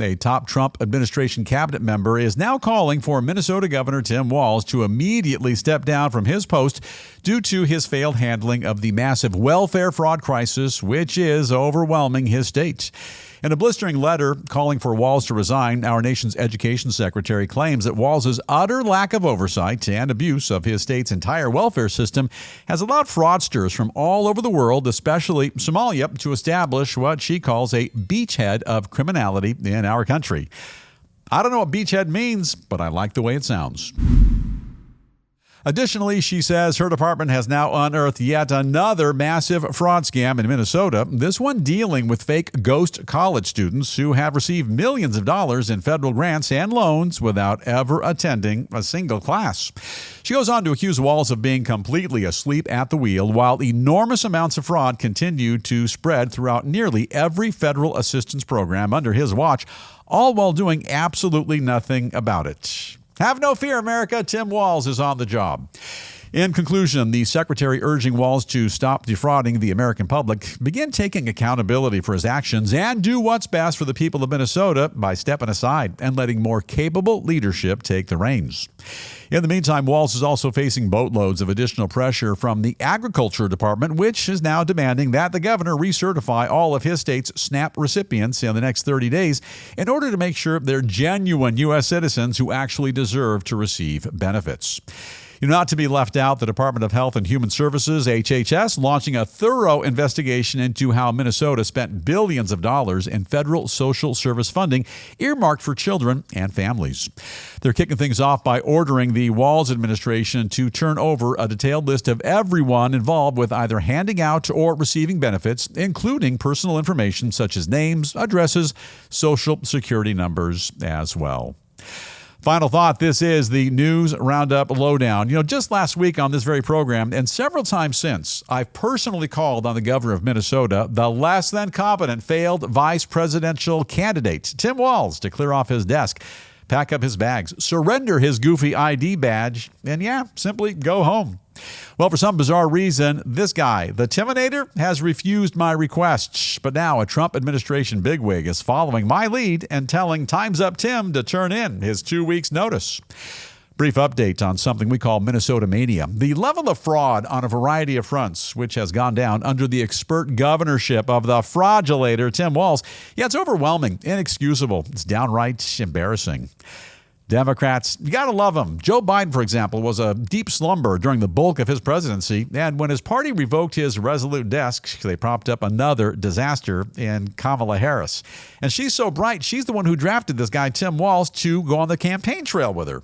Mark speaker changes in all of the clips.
Speaker 1: A top Trump administration cabinet member is now calling for Minnesota Governor Tim Walz to immediately step down from his post due to his failed handling of the massive welfare fraud crisis, which is overwhelming his state. In a blistering letter calling for Walz to resign, our nation's education secretary claims that Walz's utter lack of oversight and abuse of his state's entire welfare system has allowed fraudsters from all over the world, especially Somalia, to establish what she calls a beachhead of criminality in our country. I don't know what beachhead means, but I like the way it sounds. Additionally, she says her department has now unearthed yet another massive fraud scam in Minnesota, this one dealing with fake ghost college students who have received millions of dollars in federal grants and loans without ever attending a single class. She goes on to accuse Walz of being completely asleep at the wheel while enormous amounts of fraud continue to spread throughout nearly every federal assistance program under his watch, all while doing absolutely nothing about it. Have no fear, America. Tim Walz is on the job. In conclusion, the secretary urging Walz to stop defrauding the American public, begin taking accountability for his actions, and do what's best for the people of Minnesota by stepping aside and letting more capable leadership take the reins. In the meantime, Walz is also facing boatloads of additional pressure from the Agriculture Department, which is now demanding that the governor recertify all of his state's SNAP recipients in the next 30 days in order to make sure they're genuine U.S. citizens who actually deserve to receive benefits. Not to be left out, the Department of Health and Human Services, HHS, launching a thorough investigation into how Minnesota spent billions of dollars in federal social service funding earmarked for children and families. They're kicking things off by ordering the Walz administration to turn over a detailed list of everyone involved with either handing out or receiving benefits, including personal information such as names, addresses, social security numbers as well. Final thought, this is the News Roundup Lowdown. Just last week on this very program, and several times since, I've personally called on the governor of Minnesota, the less than competent failed vice presidential candidate, Tim Walz, to clear off his desk, pack up his bags, surrender his goofy ID badge, and simply go home. Well, for some bizarre reason, this guy, the Timinator, has refused my request. But now a Trump administration bigwig is following my lead and telling Time's Up Tim to turn in his 2 weeks' notice. Brief update on something we call Minnesota mania. The level of fraud on a variety of fronts, which has gone down under the expert governorship of the fraudulator Tim Walz. It's overwhelming, inexcusable. It's downright embarrassing. Democrats, you got to love them. Joe Biden, for example, was a deep slumber during the bulk of his presidency. And when his party revoked his resolute desk, they propped up another disaster in Kamala Harris. And she's so bright, she's the one who drafted this guy, Tim Walz, to go on the campaign trail with her.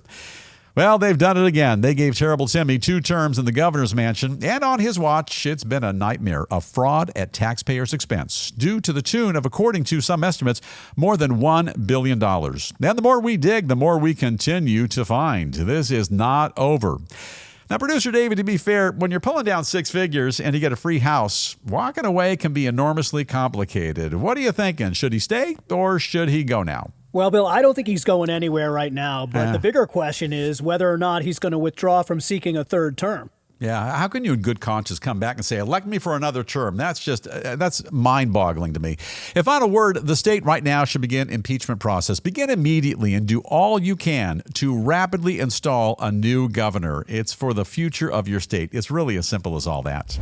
Speaker 1: Well, they've done it again. They gave terrible Timmy 2 terms in the governor's mansion, and on his watch, it's been a nightmare of fraud at taxpayers' expense, due to the tune of, according to some estimates, more than $1 billion. And the more we dig, the more we continue to find. This is not over. Now, Producer David, to be fair, when you're pulling down 6 figures and you get a free house, walking away can be enormously complicated. What are you thinking? Should he stay or should he go now?
Speaker 2: Well, Bill, I don't think he's going anywhere right now, but the bigger question is whether or not he's going to withdraw from seeking a third term.
Speaker 1: Yeah, how can you in good conscience come back and say, elect me for another term? That's mind-boggling to me. In final word, the state right now should begin impeachment process. Begin immediately and do all you can to rapidly install a new governor. It's for the future of your state. It's really as simple as all that.